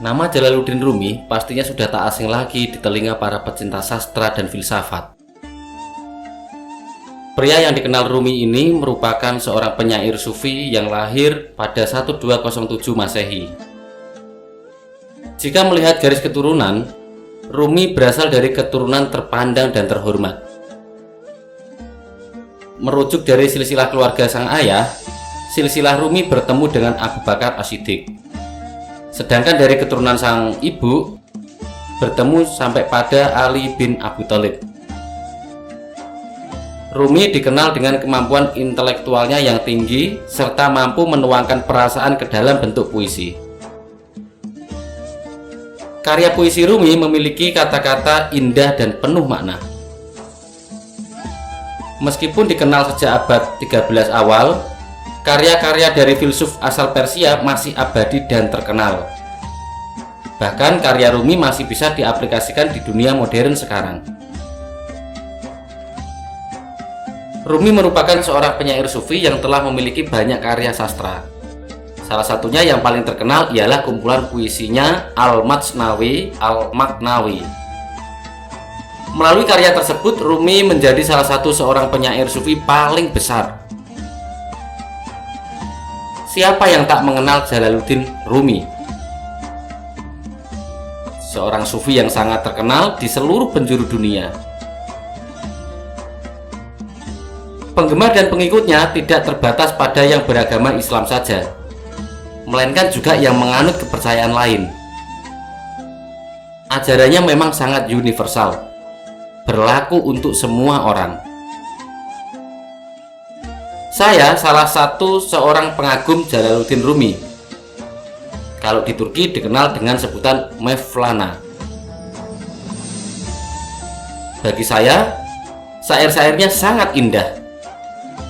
Nama Jalaluddin Rumi pastinya sudah tak asing lagi di telinga para pecinta sastra dan filsafat. Pria yang dikenal Rumi ini merupakan seorang penyair sufi yang lahir pada 1207 Masehi. Jika melihat garis keturunan, Rumi berasal dari keturunan terpandang dan terhormat. Merujuk dari silsilah keluarga sang ayah, silsilah Rumi bertemu dengan Abu Bakar As-Siddiq. Sedangkan dari keturunan sang ibu bertemu sampai pada Ali bin Abi Thalib. Rumi dikenal dengan kemampuan intelektualnya yang tinggi serta mampu menuangkan perasaan ke dalam bentuk puisi. Karya puisi Rumi memiliki kata-kata indah dan penuh makna. Meskipun dikenal sejak abad 13 awal, karya-karya dari filsuf asal Persia masih abadi dan terkenal. Bahkan karya Rumi masih bisa diaplikasikan di dunia modern sekarang. Rumi merupakan seorang penyair sufi yang telah memiliki banyak karya sastra. Salah satunya yang paling terkenal ialah kumpulan puisinya Al-Majnawi Al-Maknawi. Melalui karya tersebut, Rumi menjadi salah satu seorang penyair sufi paling besar. Siapa yang tak mengenal Jalaluddin Rumi? Seorang sufi yang sangat terkenal di seluruh penjuru dunia. Penggemar dan pengikutnya tidak terbatas pada yang beragama Islam saja, melainkan juga yang menganut kepercayaan lain. Ajarannya memang sangat universal, berlaku untuk semua orang. Saya salah satu seorang pengagum Jalaluddin Rumi. Kalau di Turki dikenal dengan sebutan Mevlana. Bagi saya, syair-syairnya sangat indah,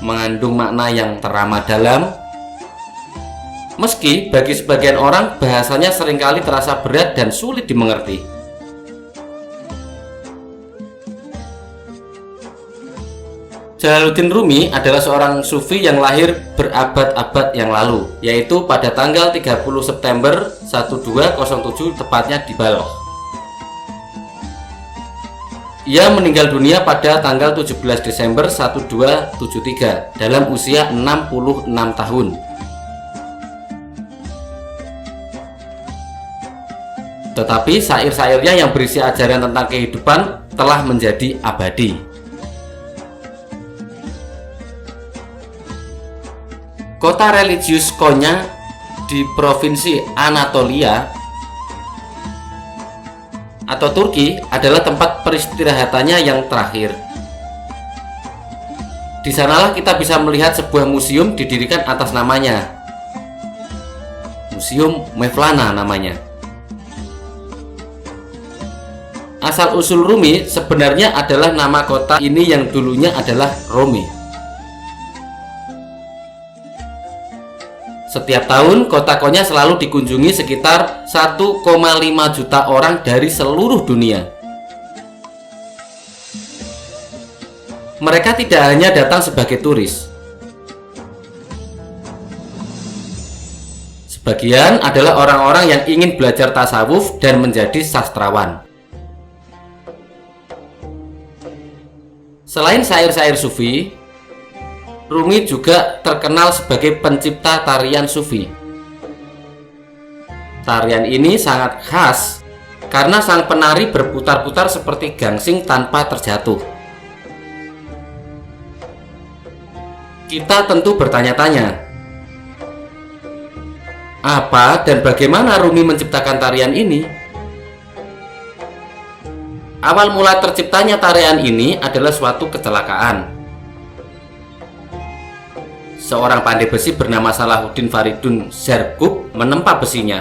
mengandung makna yang teramat dalam. Meski bagi sebagian orang bahasanya seringkali terasa berat dan sulit dimengerti. Jalaluddin Rumi adalah seorang sufi yang lahir berabad-abad yang lalu, yaitu pada tanggal 30 September 1207 tepatnya di Balkh. Ia meninggal dunia pada tanggal 17 Desember 1273 dalam usia 66 tahun. Tetapi syair-syairnya yang berisi ajaran tentang kehidupan telah menjadi abadi. Kota religius Konya di provinsi Anatolia atau Turki adalah tempat peristirahatannya yang terakhir. Di sanalah kita bisa melihat sebuah museum didirikan atas namanya. Museum Mevlana namanya. Asal-usul Rumi sebenarnya adalah nama kota ini yang dulunya adalah Rome. Setiap tahun, kota Konya selalu dikunjungi sekitar 1,5 juta orang dari seluruh dunia. Mereka tidak hanya datang sebagai turis. Sebagian adalah orang-orang yang ingin belajar tasawuf dan menjadi sastrawan. Selain syair-syair sufi, Rumi juga terkenal sebagai pencipta tarian sufi. Tarian ini sangat khas karena sang penari berputar-putar seperti gangsing tanpa terjatuh. Kita tentu bertanya-tanya, apa dan bagaimana Rumi menciptakan tarian ini? Awal mula terciptanya tarian ini adalah suatu kecelakaan. Seorang pandai besi bernama Salahuddin Faridun Zerkub menempa besinya.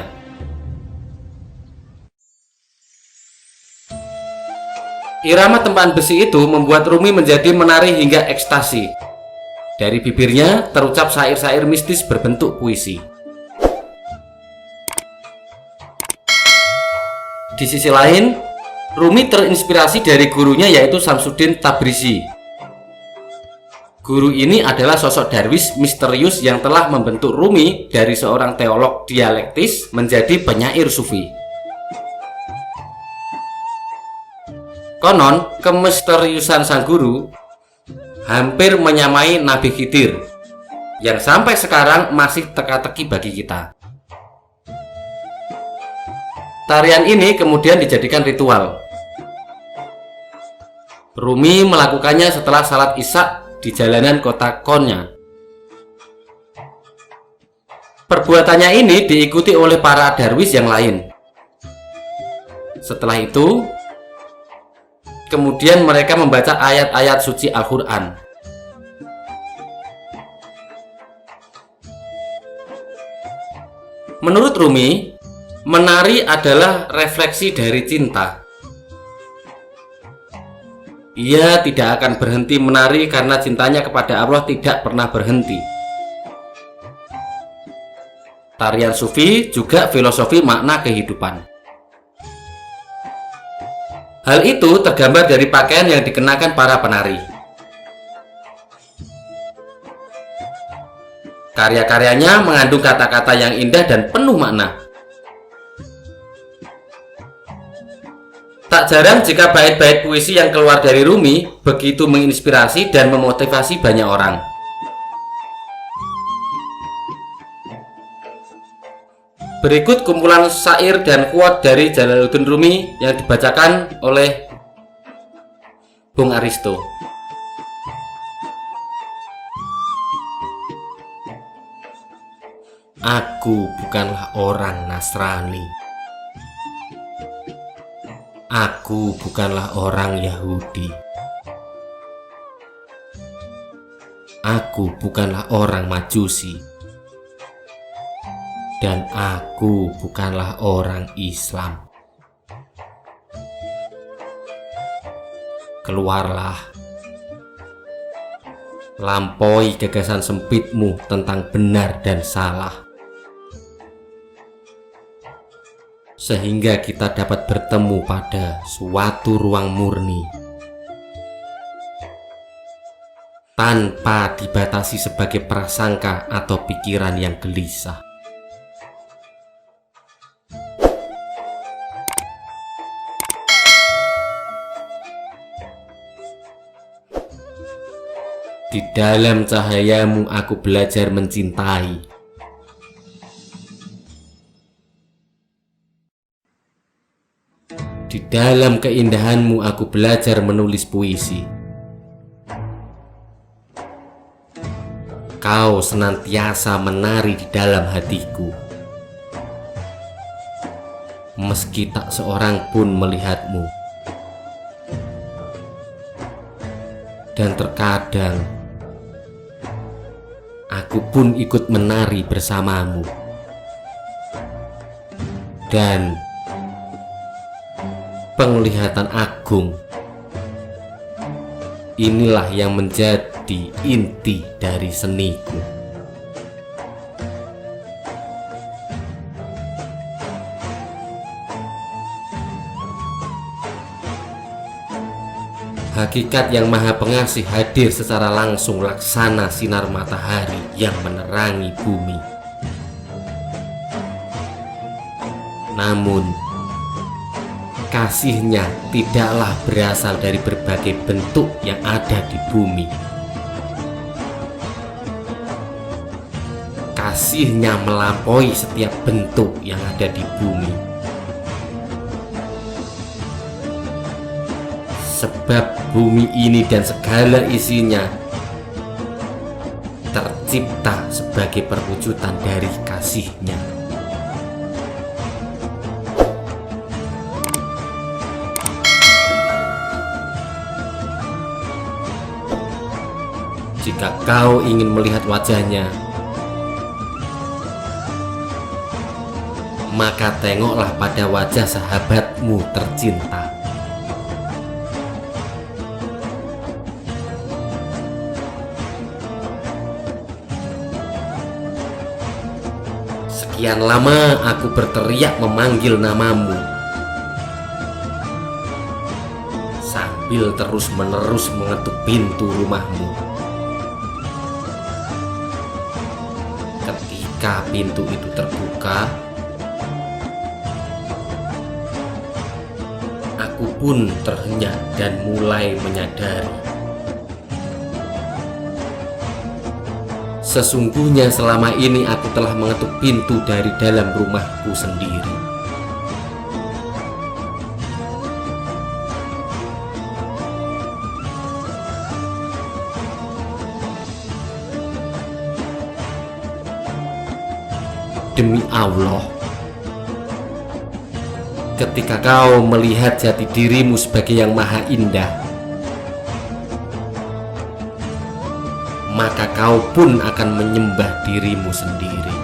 Irama tempaan besi itu membuat Rumi menjadi menari hingga ekstasi. Dari bibirnya terucap syair-syair mistis berbentuk puisi. Di sisi lain, Rumi terinspirasi dari gurunya yaitu Samsuddin Tabrizi. Guru ini adalah sosok darwis misterius yang telah membentuk Rumi dari seorang teolog dialektis menjadi penyair sufi. Konon, kemisteriusan sang guru hampir menyamai Nabi Khidir yang sampai sekarang masih teka-teki bagi kita. Tarian ini kemudian dijadikan ritual. Rumi melakukannya setelah salat Isya di jalanan kota Konya. Perbuatannya ini diikuti oleh para darwis yang lain. Setelah itu, kemudian mereka membaca ayat-ayat suci Al-Quran. Menurut Rumi, menari adalah refleksi dari cinta. Ia tidak akan berhenti menari karena cintanya kepada Allah tidak pernah berhenti. Tarian sufi juga filosofi makna kehidupan. Hal itu tergambar dari pakaian yang dikenakan para penari. Karya-karyanya mengandung kata-kata yang indah dan penuh makna. Tak jarang jika bait-bait puisi yang keluar dari Rumi begitu menginspirasi dan memotivasi banyak orang. Berikut kumpulan syair dan quote dari Jalaluddin Rumi yang dibacakan oleh Bung Aristo. Aku bukanlah orang Nasrani. Aku bukanlah orang Yahudi. Aku bukanlah orang Majusi. Dan aku bukanlah orang Islam. Keluarlah. Lampaui gagasan sempitmu tentang benar dan salah, sehingga kita dapat bertemu pada suatu ruang murni tanpa dibatasi sebagai prasangka atau pikiran yang gelisah. Di dalam cahayamu aku belajar mencintai. Di dalam keindahanmu aku belajar menulis puisi. Kau senantiasa menari di dalam hatiku, meski tak seorang pun melihatmu. Dan terkadang aku pun ikut menari bersamamu. Dan penglihatan agung inilah yang menjadi inti dari seniku. Hakikat yang maha pengasih hadir secara langsung laksana sinar matahari yang menerangi bumi. Namun kasihnya tidaklah berasal dari berbagai bentuk yang ada di bumi. Kasihnya melampaui setiap bentuk yang ada di bumi. Sebab bumi ini dan segala isinya tercipta sebagai perwujudan dari kasihnya. Jika kau ingin melihat wajahnya, maka tengoklah pada wajah sahabatmu tercinta. Sekian lama aku berteriak memanggil namamu, sambil terus-menerus mengetuk pintu rumahmu. Ketika pintu itu terbuka, aku pun terhenyak dan mulai menyadari. Sesungguhnya selama ini aku telah mengetuk pintu dari dalam rumahku sendiri. Demi Allah, ketika kau melihat jati dirimu sebagai yang maha indah, maka kau pun akan menyembah dirimu sendiri.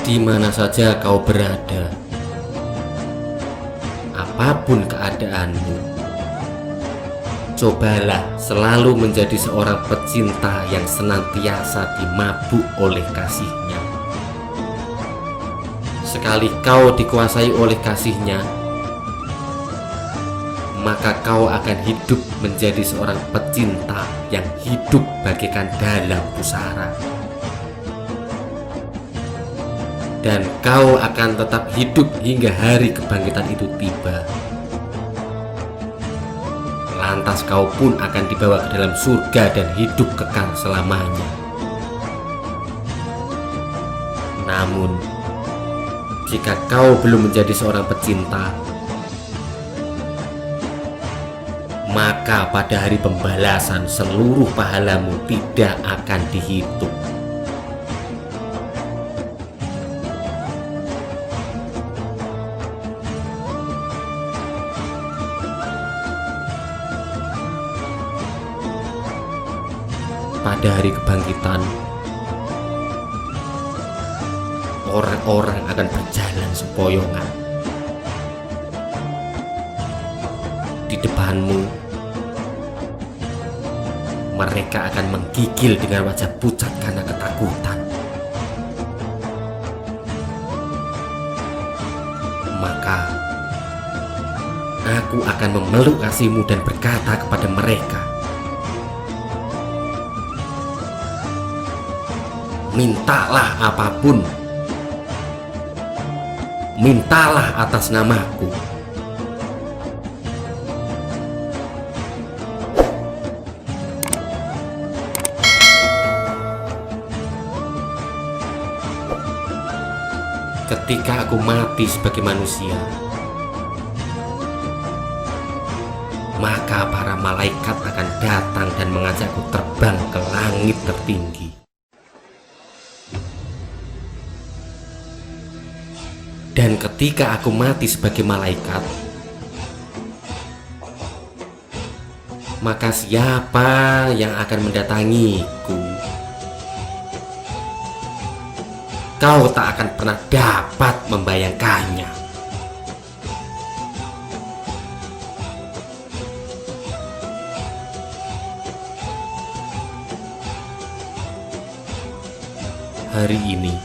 Di mana saja kau berada, apapun keadaanmu, cobalah selalu menjadi seorang pecinta yang senantiasa dimabuk oleh kasihnya. Sekali kau dikuasai oleh kasihnya, maka kau akan hidup menjadi seorang pecinta yang hidup bagaikan dalam pusara. Dan kau akan tetap hidup hingga hari kebangkitan itu tiba. Lantas kau pun akan dibawa ke dalam surga dan hidup kekal selamanya. Namun, jika kau belum menjadi seorang pecinta, maka pada hari pembalasan seluruh pahalamu tidak akan dihitung. Pada hari kebangkitan, orang-orang akan berjalan sempoyongan. Di depanmu, mereka akan menggigil dengan wajah pucat karena ketakutan. Maka, aku akan memeluk kasihmu dan berkata kepada mereka, mintalah apapun, mintalah atas namaku. Ketika aku mati sebagai manusia, maka para malaikat akan datang dan mengajakku terbang ke langit tertinggi. Dan ketika aku mati sebagai malaikat, maka siapa yang akan mendatangiku? Kau tak akan pernah dapat membayangkannya. Hari ini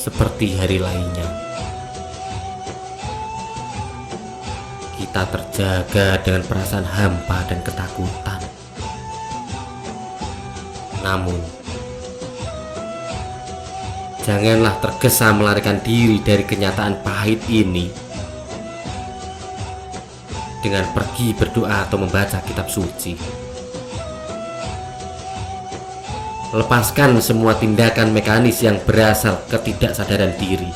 seperti hari lainnya, kita terjaga dengan perasaan hampa dan ketakutan. Namun, janganlah tergesa melarikan diri dari kenyataan pahit ini dengan pergi berdoa atau membaca kitab suci. Lepaskan semua tindakan mekanis yang berasal ketidaksadaran diri.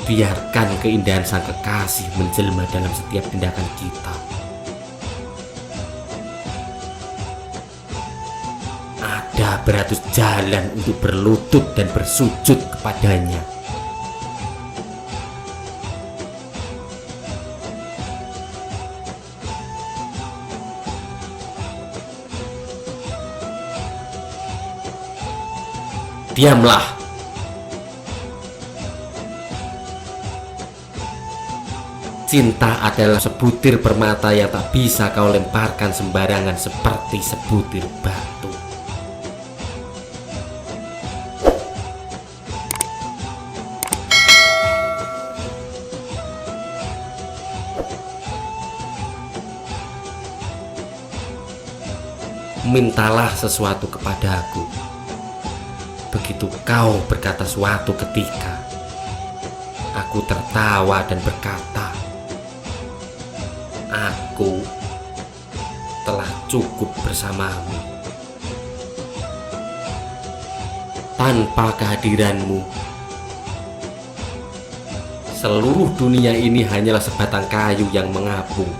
Biarkan keindahan sang kekasih menjelma dalam setiap tindakan kita. Ada beratus jalan untuk berlutut dan bersujud kepadanya. Diamlah. Cinta adalah sebutir permata yang tak bisa kau lemparkan sembarangan seperti sebutir batu. mintalah sesuatu kepadaku. Begitu kau berkata suatu ketika, aku tertawa dan berkata, aku telah cukup bersamamu. Tanpa kehadiranmu, seluruh dunia ini hanyalah sebatang kayu yang mengapung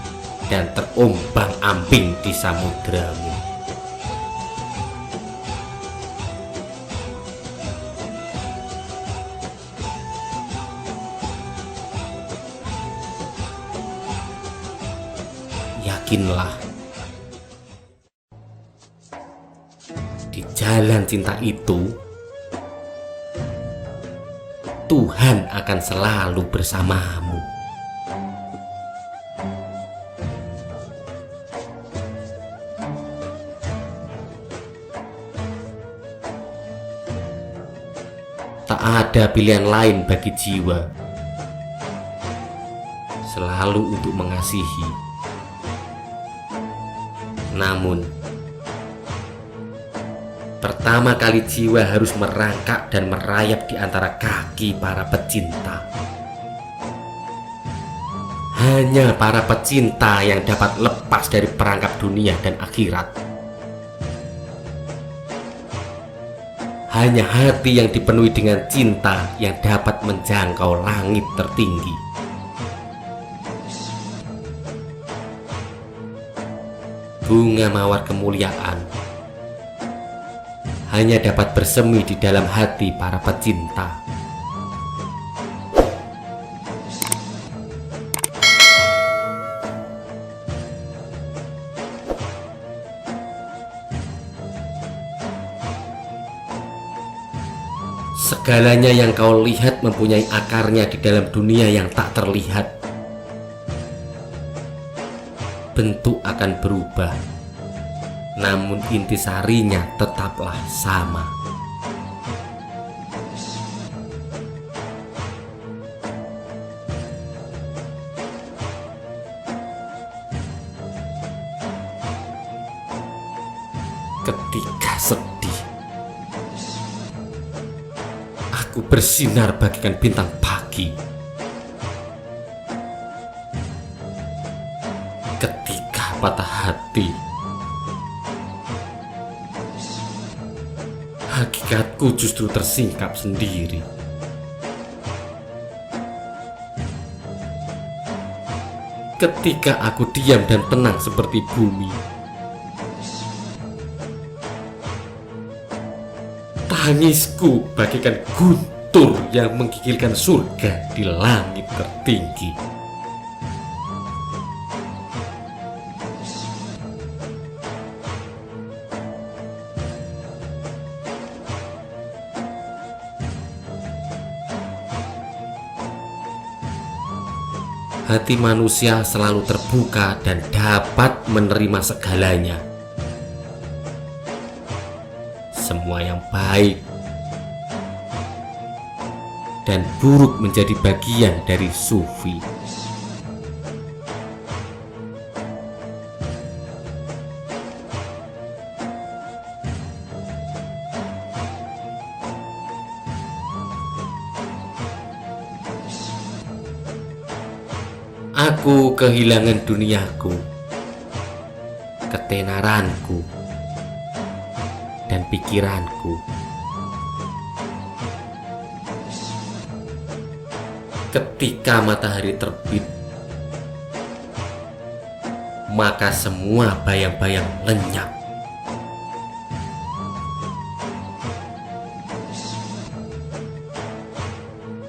dan terombang-ambing di samudramu. Yakinlah, di jalan cinta itu Tuhan akan selalu bersamamu. Tak ada pilihan lain bagi jiwa, selalu untuk mengasihi. Namun, pertama kali jiwa harus merangkak dan merayap di antara kaki para pecinta. Hanya para pecinta yang dapat lepas dari perangkap dunia dan akhirat. Hanya hati yang dipenuhi dengan cinta yang dapat menjangkau langit tertinggi. Bunga mawar kemuliaan hanya dapat bersemi di dalam hati para pecinta. Segalanya yang kau lihat mempunyai akarnya di dalam dunia yang tak terlihat. Bentuk akan berubah, namun intisarinya tetaplah sama. Ketika sedih, aku bersinar bagaikan bintang pagi. Ketika patah hati, hakikatku justru tersingkap sendiri. Ketika aku diam dan tenang seperti bumi, tangisku bagaikan guntur yang menggigilkan surga di langit tertinggi. Hati manusia selalu terbuka dan dapat menerima segalanya. Semua yang baik dan buruk menjadi bagian dari sufi. Aku kehilangan duniaku, ketenaranku, dan pikiranku. Ketika matahari terbit, maka semua bayang-bayang lenyap.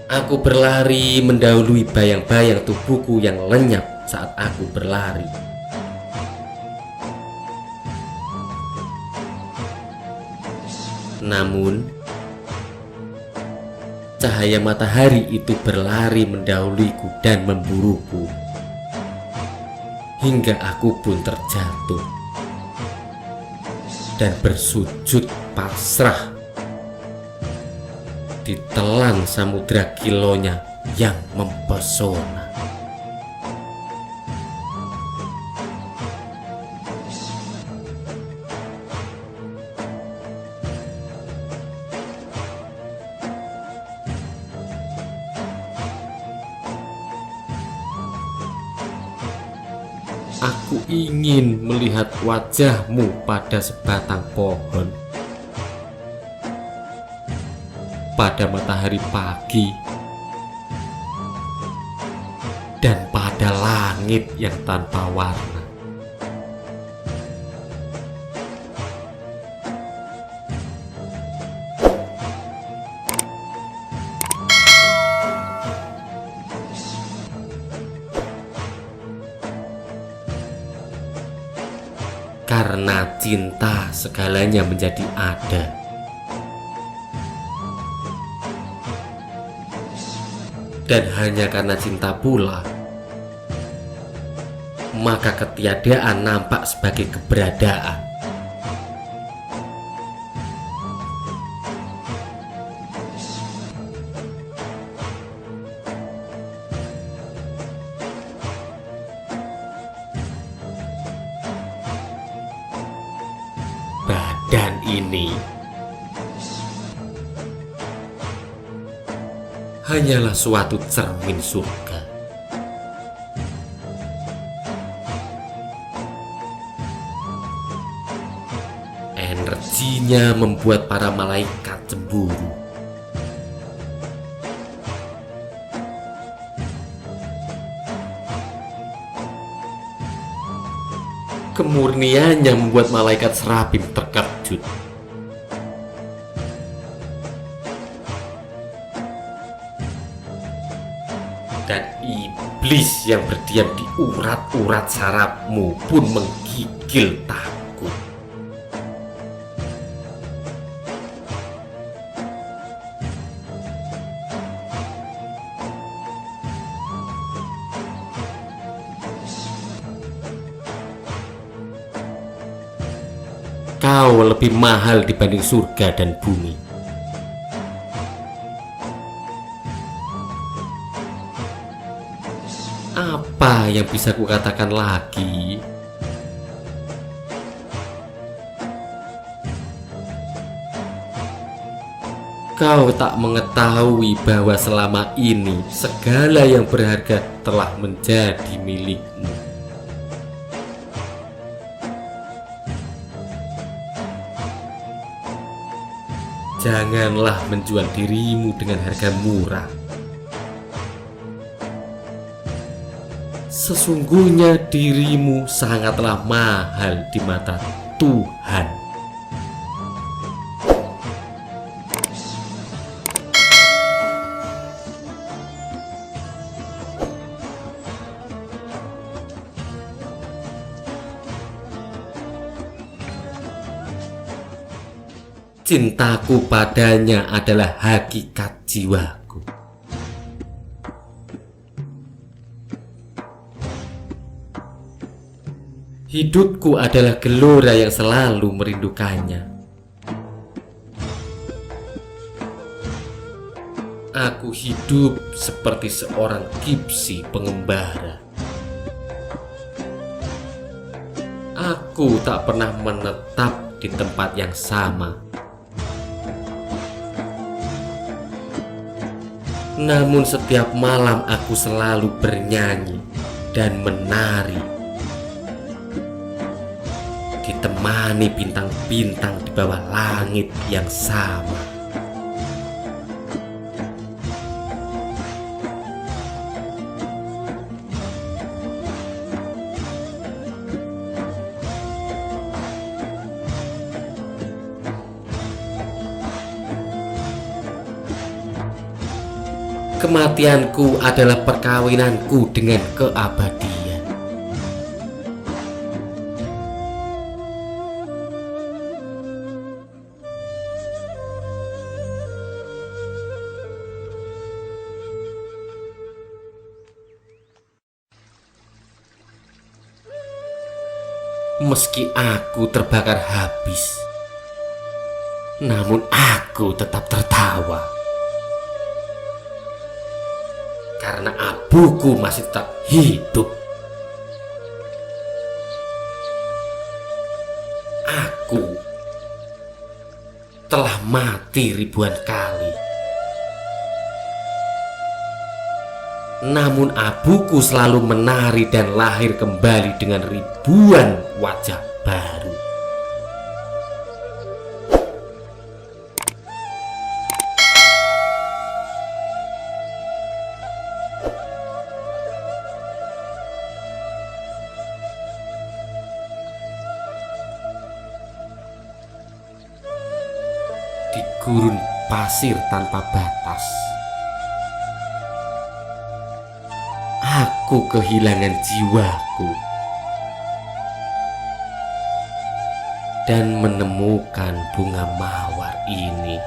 Aku berlari mendahului bayang-bayang tubuhku yang lenyap saat aku berlari. Namun, cahaya matahari itu berlari mendahuliku dan memburuku, hingga aku pun terjatuh dan bersujud pasrah ditelan samudra kilonya yang mempesona. Aku ingin melihat wajahmu pada sebatang pohon, pada matahari pagi, dan pada langit yang tanpa warna. Karena cinta segalanya menjadi ada. Dan hanya karena cinta pula, maka ketiadaan nampak sebagai keberadaan. Badan ini hanyalah suatu cermin surga. Energinya membuat para malaikat cemburu. Kemurniannya membuat malaikat serafim terkejut. Dan iblis yang berdiam di urat-urat sarafmu pun menggigil takut. Kau lebih mahal dibanding surga dan bumi. Apa yang bisa kukatakan lagi? Kau tak mengetahui bahwa selama ini segala yang berharga telah menjadi milikmu. Janganlah menjual dirimu dengan harga murah. Sesungguhnya dirimu sangatlah mahal di mata Tuhan. Cintaku padanya adalah hakikat jiwaku. Hidupku adalah gelora yang selalu merindukannya. Aku hidup seperti seorang gipsi pengembara. Aku tak pernah menetap di tempat yang sama. Namun setiap malam aku selalu bernyanyi dan menari, ditemani bintang-bintang di bawah langit yang sama. Kematianku adalah perkawinanku dengan keabadian. Meski aku terbakar habis, namun aku tetap tertawa. Karena abuku masih tetap hidup. Aku telah mati ribuan kali. Namun abuku selalu menari dan lahir kembali dengan ribuan wajah baru. Di gurun pasir tanpa batas, aku kehilangan jiwaku dan menemukan bunga mawar ini.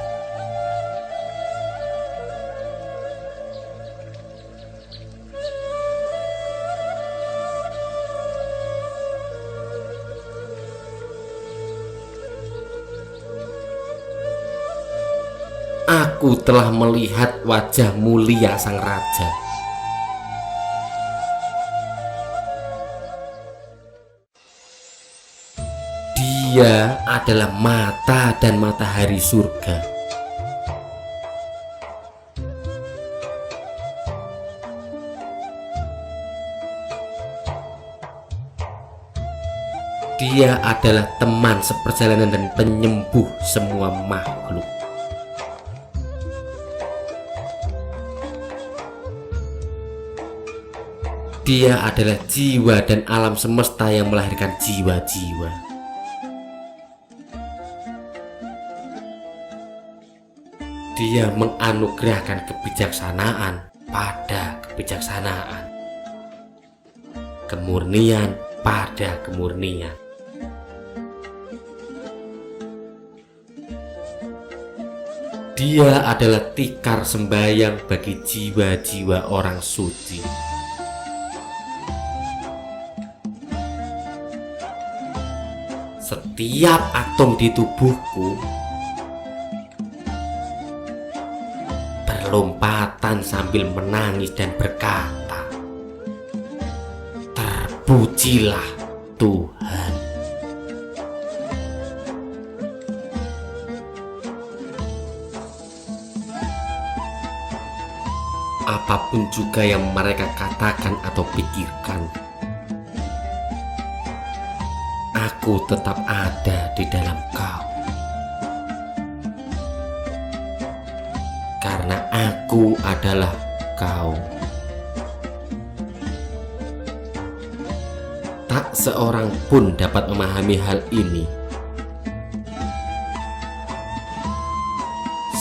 Aku telah melihat wajah mulia sang raja. Dia adalah mata dan matahari surga. Dia adalah teman seperjalanan dan penyembuh semua makhluk. Dia adalah jiwa dan alam semesta yang melahirkan jiwa-jiwa. Dia menganugerahkan kebijaksanaan pada kebijaksanaan, kemurnian pada kemurnian. Dia adalah tikar sembayang bagi jiwa-jiwa orang suci. Setiap atom di tubuhku berlompatan sambil menangis dan berkata, "Terpujilah Tuhan." Apapun juga yang mereka katakan atau pikirkan, aku tetap ada di dalam kau. Karena aku adalah kau. Tak seorang pun dapat memahami hal ini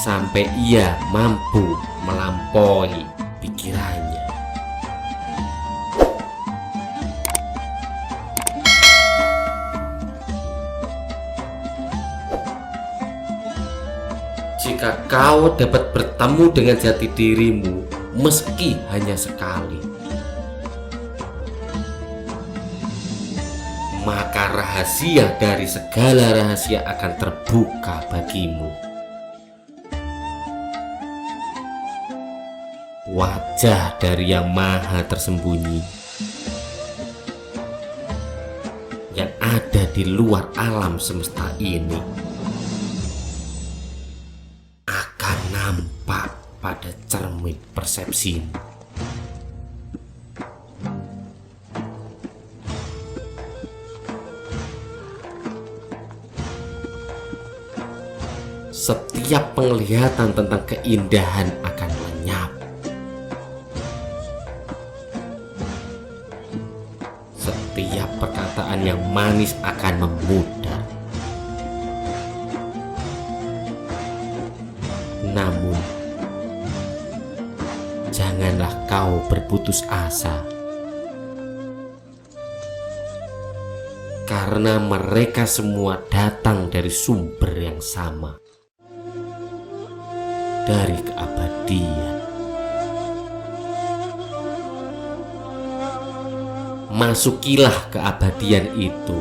sampai ia mampu melampaui pikirannya. Jika kau dapat bertemu dengan jati dirimu meski hanya sekali, maka rahasia dari segala rahasia akan terbuka bagimu. Wajah dari yang maha tersembunyi yang ada di luar alam semesta ini akan nampak pada cermin persepsimu. Setiap penglihatan tentang keindahan akan lenyap. Setiap perkataan yang manis akan memudar. Namun, janganlah kau berputus asa, karena mereka semua datang dari sumber yang sama, dari keabadian. Masukilah keabadian itu,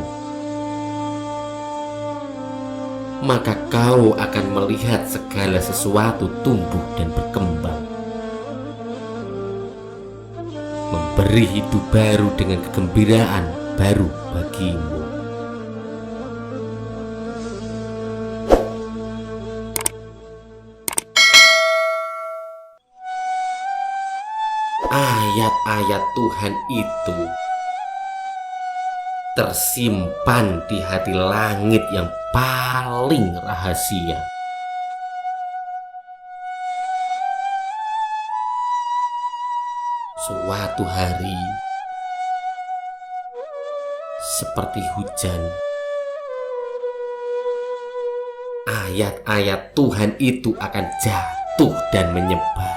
maka kau akan melihat segala sesuatu tumbuh dan berkembang, memberi hidup baru dengan kegembiraan baru bagimu. ayat-ayat Tuhan itu tersimpan di hati langit yang paling rahasia. Suatu hari, seperti hujan, ayat-ayat Tuhan itu akan jatuh dan menyebar.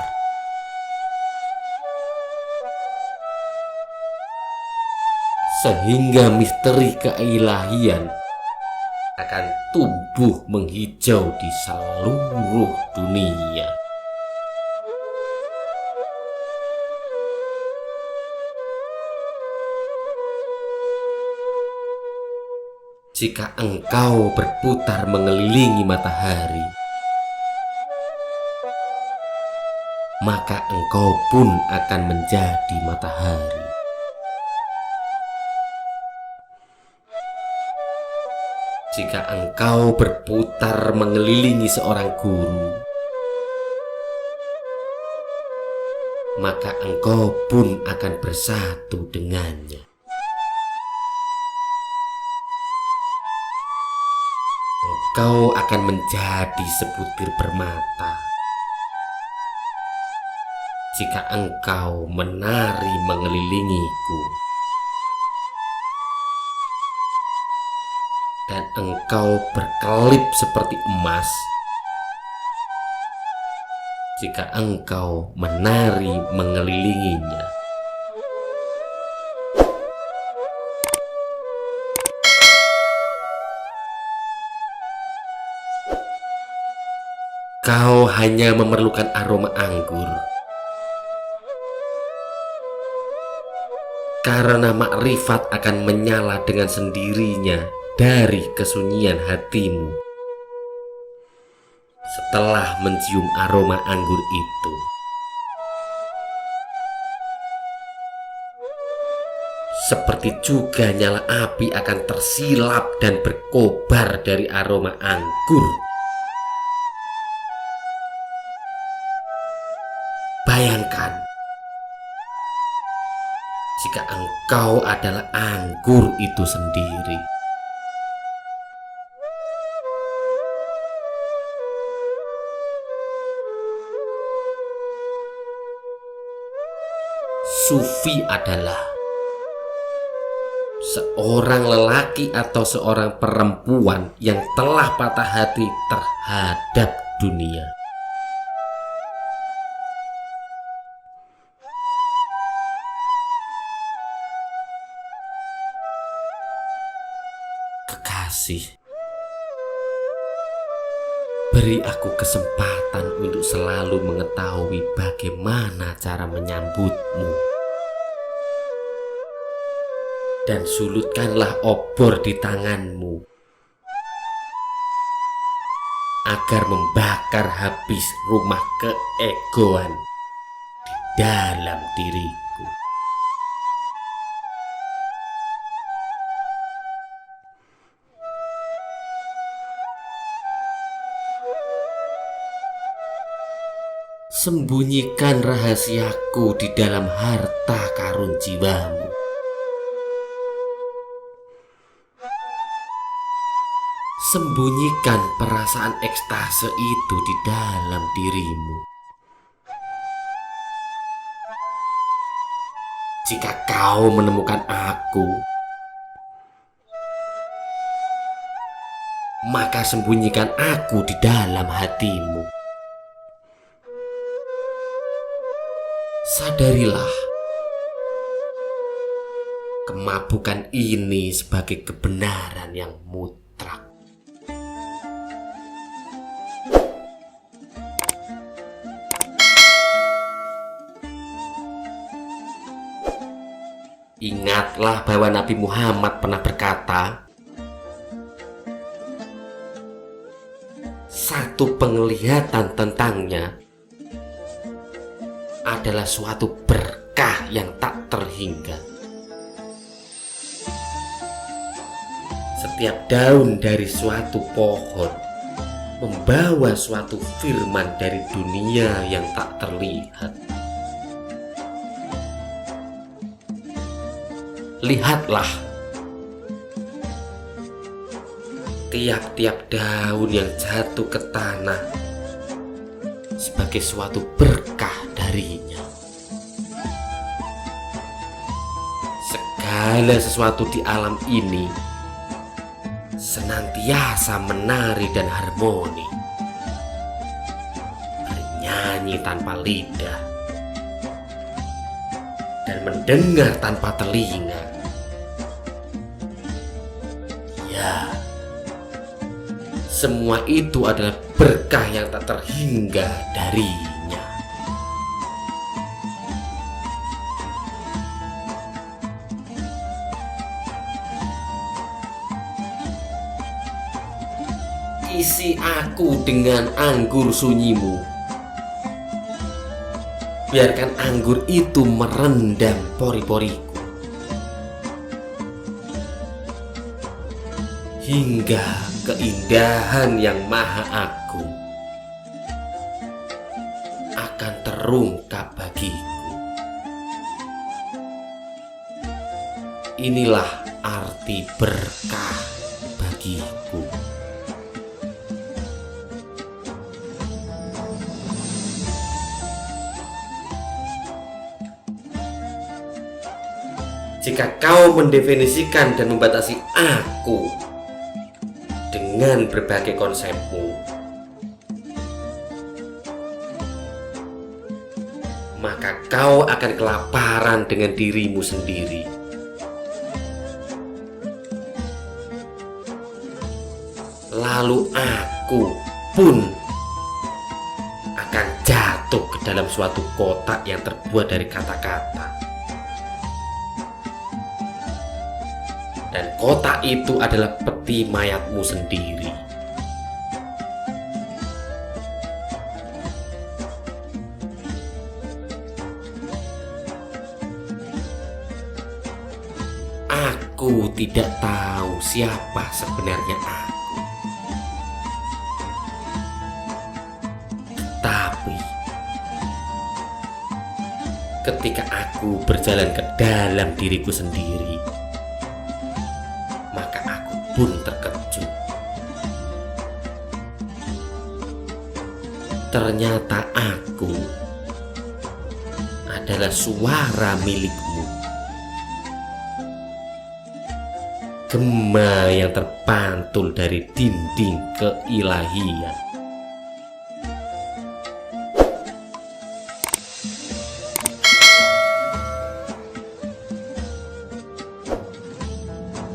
Sehingga misteri keilahian akan tumbuh menghijau di seluruh dunia. Jika engkau berputar mengelilingi matahari, maka engkau pun akan menjadi matahari. Jika engkau berputar mengelilingi seorang guru, maka engkau pun akan bersatu dengannya. Engkau akan menjadi sebutir permata jika engkau menari mengelilingiku. Dan engkau berkelip seperti emas jika engkau menari mengelilinginya. Kau hanya memerlukan aroma anggur, karena makrifat akan menyala dengan sendirinya dari kesunyian hatimu setelah mencium aroma anggur itu. Seperti juga nyala api akan tersilap dan berkobar dari aroma anggur. Bayangkan jika engkau adalah anggur itu sendiri. Sufi adalah seorang lelaki atau seorang perempuan yang telah patah hati terhadap dunia. Kekasih, beri aku kesempatan untuk selalu mengetahui bagaimana cara menyambutmu. Dan sulutkanlah obor di tanganmu agar membakar habis rumah keegoan di dalam diriku. Sembunyikan rahasiaku di dalam harta karun jiwamu. Sembunyikan perasaan ekstase itu di dalam dirimu. Jika kau menemukan aku, maka sembunyikan aku di dalam hatimu. Sadarilah, kemabukan ini sebagai kebenaran yang mutlak. Ingatlah bahwa Nabi Muhammad pernah berkata, satu penglihatan tentangnya adalah suatu berkah yang tak terhingga. Setiap daun dari suatu pohon membawa suatu firman dari dunia yang tak terlihat. Lihatlah, tiap-tiap daun yang jatuh ke tanah sebagai suatu berkah darinya. Segala sesuatu di alam ini senantiasa menari dan harmoni, bernyanyi tanpa lidah dan mendengar tanpa telinga. Ya, semua itu adalah berkah yang tak terhingga darinya. Isi aku dengan anggur sunyimu. Biarkan anggur itu merendam pori-poriku hingga keindahan yang maha agung akan terungkap bagiku. Inilah arti berkah bagiku. Jika kau mendefinisikan dan membatasi aku dengan berbagai konsepmu, maka kau akan kelaparan dengan dirimu sendiri. Lalu aku pun akan jatuh ke dalam suatu kotak yang terbuat dari kata-kata. Dan kotak itu adalah peti mayatmu sendiri. Aku tidak tahu siapa sebenarnya aku. Tapi ketika aku berjalan ke dalam diriku sendiri, maka aku pun terkejut. Ternyata aku adalah suara milikmu, gema yang terpantul dari dinding keilahian.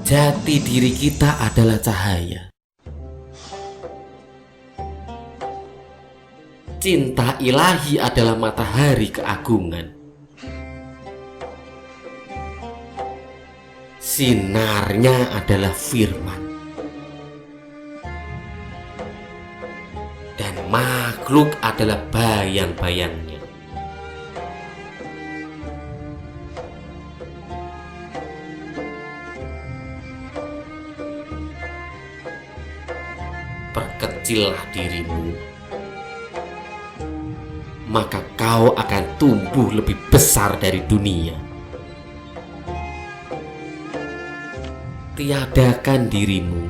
Jati diri kita adalah cahaya. Cinta ilahi adalah matahari keagungan. Sinarnya adalah firman. Dan makhluk adalah bayang-bayangnya. Perkecillah dirimu, maka kau akan tumbuh lebih besar dari dunia. Tiadakan dirimu,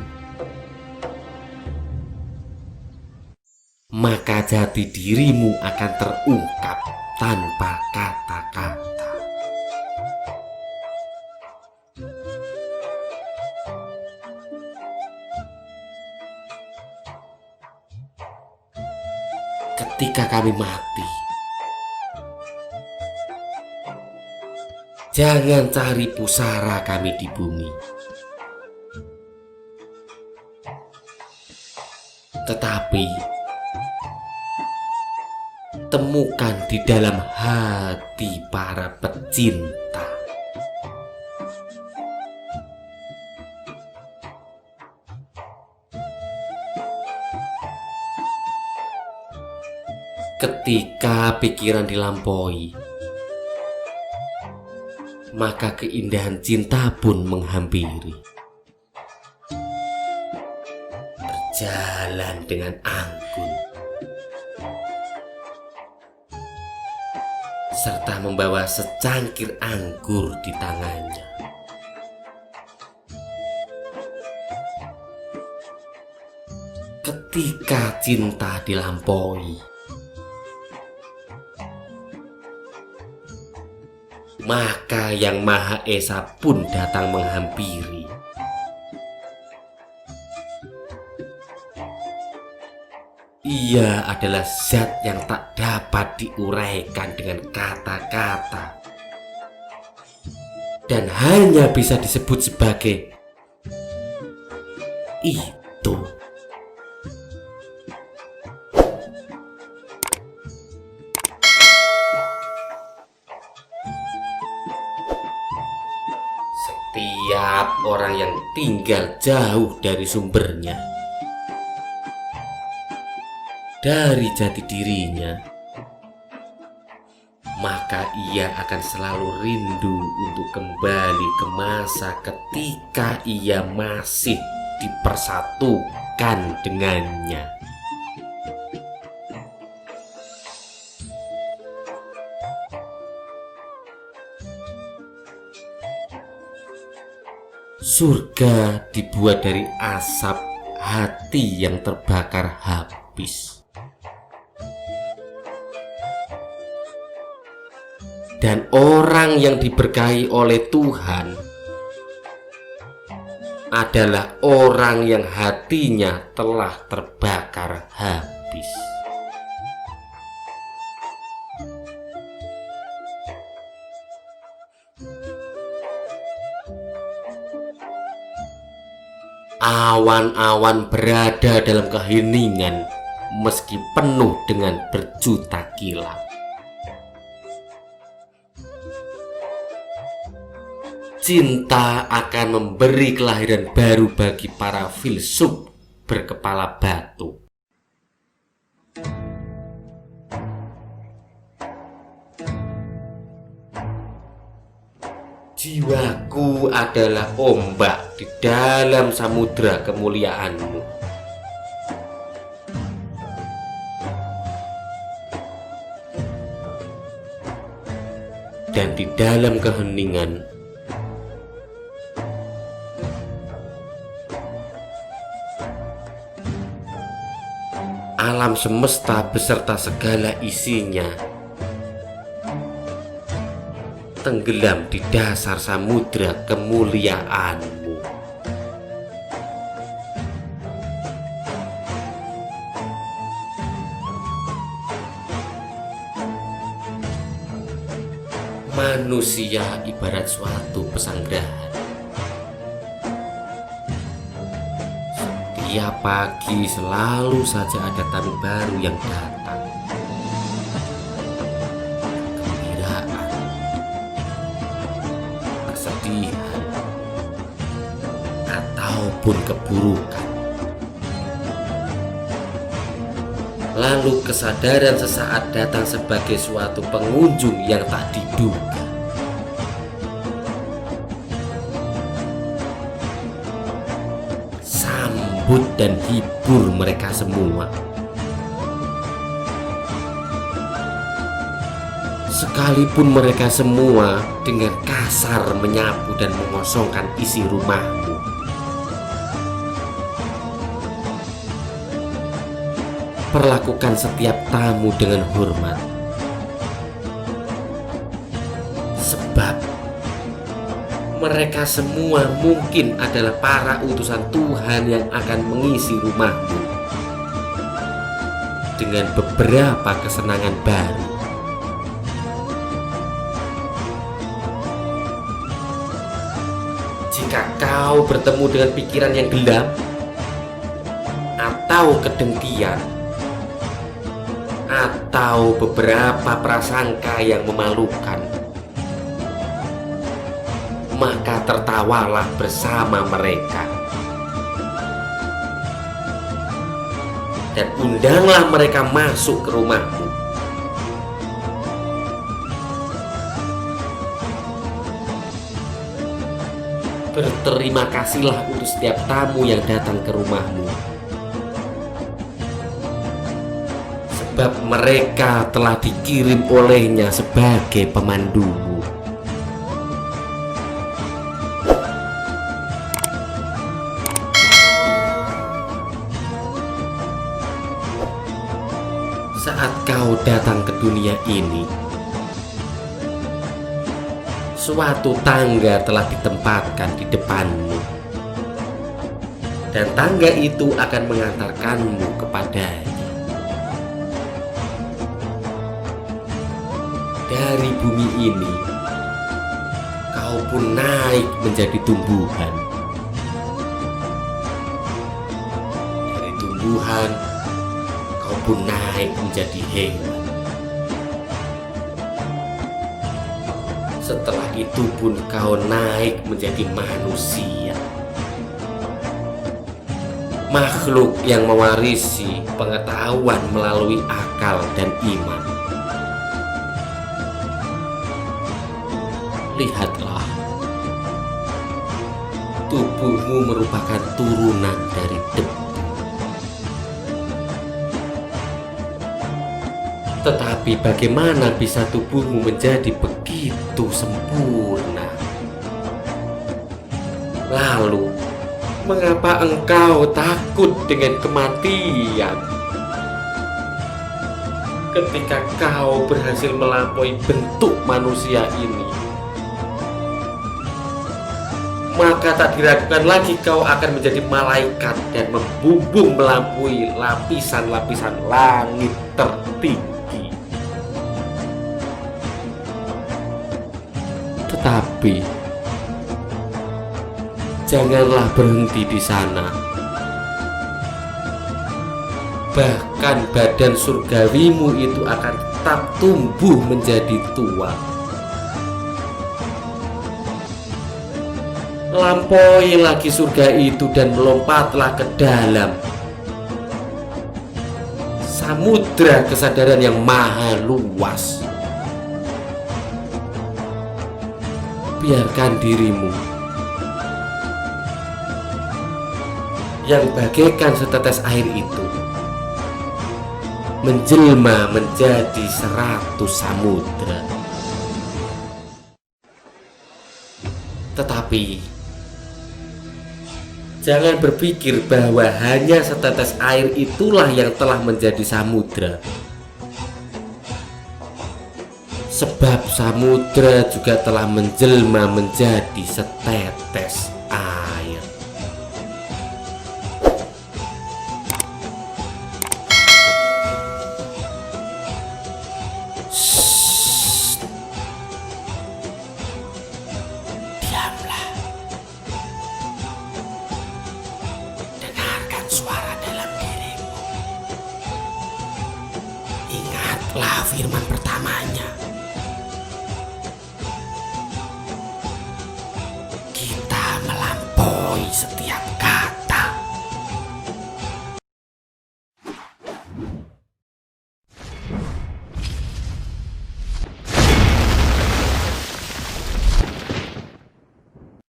maka jati dirimu akan terungkap tanpa kata-kata. Ketika kami mati, jangan cari pusara kami di bumi, tetapi temukan di dalam hati para pecinta. Ketika pikiran dilampaui, maka keindahan cinta pun menghampiri. Berjalan dengan anggun, serta membawa secangkir anggur di tangannya. ketika cinta dilampaui, maka Yang Maha Esa pun datang menghampiri. Ia adalah zat yang tak dapat diuraikan dengan kata-kata dan hanya bisa disebut sebagai itu. Setiap orang yang tinggal jauh dari sumbernya, dari jati dirinya, maka ia akan selalu rindu untuk kembali ke masa ketika ia masih dipersatukan dengannya. Surga dibuat dari asap hati yang terbakar habis. Dan orang yang diberkahi oleh Tuhan adalah orang yang hatinya telah terbakar habis. Awan-awan berada dalam keheningan meski penuh dengan berjuta kilat. Cinta akan memberi kelahiran baru bagi para filsuf berkepala batu. Jiwaku adalah ombak di dalam samudra kemuliaanmu. Dan di dalam keheningan, alam semesta beserta segala isinya tenggelam di dasar samudra kemuliaanmu. Manusia ibarat suatu pesanggrahan. Setiap pagi selalu saja ada tamu baru yang datang. Kegembiraan, kesedihan, ataupun keburukan. Lalu kesadaran sesaat datang sebagai suatu pengunjung yang tak diduga. Sambut dan hibur mereka semua. Sekalipun mereka semua dengan kasar menyapu dan mengosongkan isi rumahmu. Perlakukan setiap tamu dengan hormat, sebab mereka semua mungkin adalah para utusan Tuhan yang akan mengisi rumahmu dengan beberapa kesenangan baru. Jika kau bertemu dengan pikiran yang gelap atau kedengkian atau beberapa prasangka yang memalukan, maka tertawalah bersama mereka dan undanglah mereka masuk ke rumahmu. Berterima kasihlah untuk setiap tamu yang datang ke rumahmu, sebab mereka telah dikirim olehnya sebagai pemandumu. Saat kau datang ke dunia ini, suatu tangga telah ditempatkan di depanmu, dan tangga itu akan mengantarkanmu kepadanya. Dari bumi ini, kau pun naik menjadi tumbuhan. Dari tumbuhan, kau pun naik menjadi hewan. Setelah itu pun kau naik menjadi manusia, makhluk yang mewarisi pengetahuan melalui akal dan iman. Lihatlah, tubuhmu merupakan turunan dari debu. Tetapi bagaimana bisa tubuhmu menjadi begitu sempurna? Lalu, mengapa engkau takut dengan kematian? Ketika kau berhasil melampaui bentuk manusia ini, maka tak diragukan lagi kau akan menjadi malaikat dan membumbung melampaui lapisan-lapisan langit tertinggi. Tetapi janganlah berhenti di sana. Bahkan badan surgawimu itu akan tetap tumbuh menjadi tua. Lampaui lagi surga itu dan melompatlah ke dalam samudra kesadaran yang maha luas. Biarkan dirimu yang bagaikan setetes air itu menjelma menjadi 100 samudra. Tetapi jangan berpikir bahwa hanya setetes air itulah yang telah menjadi samudra. Sebab samudra juga telah menjelma menjadi setetes air. Shh. Diamlah. Dengarkan suara dalam dirimu. Ingatlah firman pertamanya. Kita melampaui setiap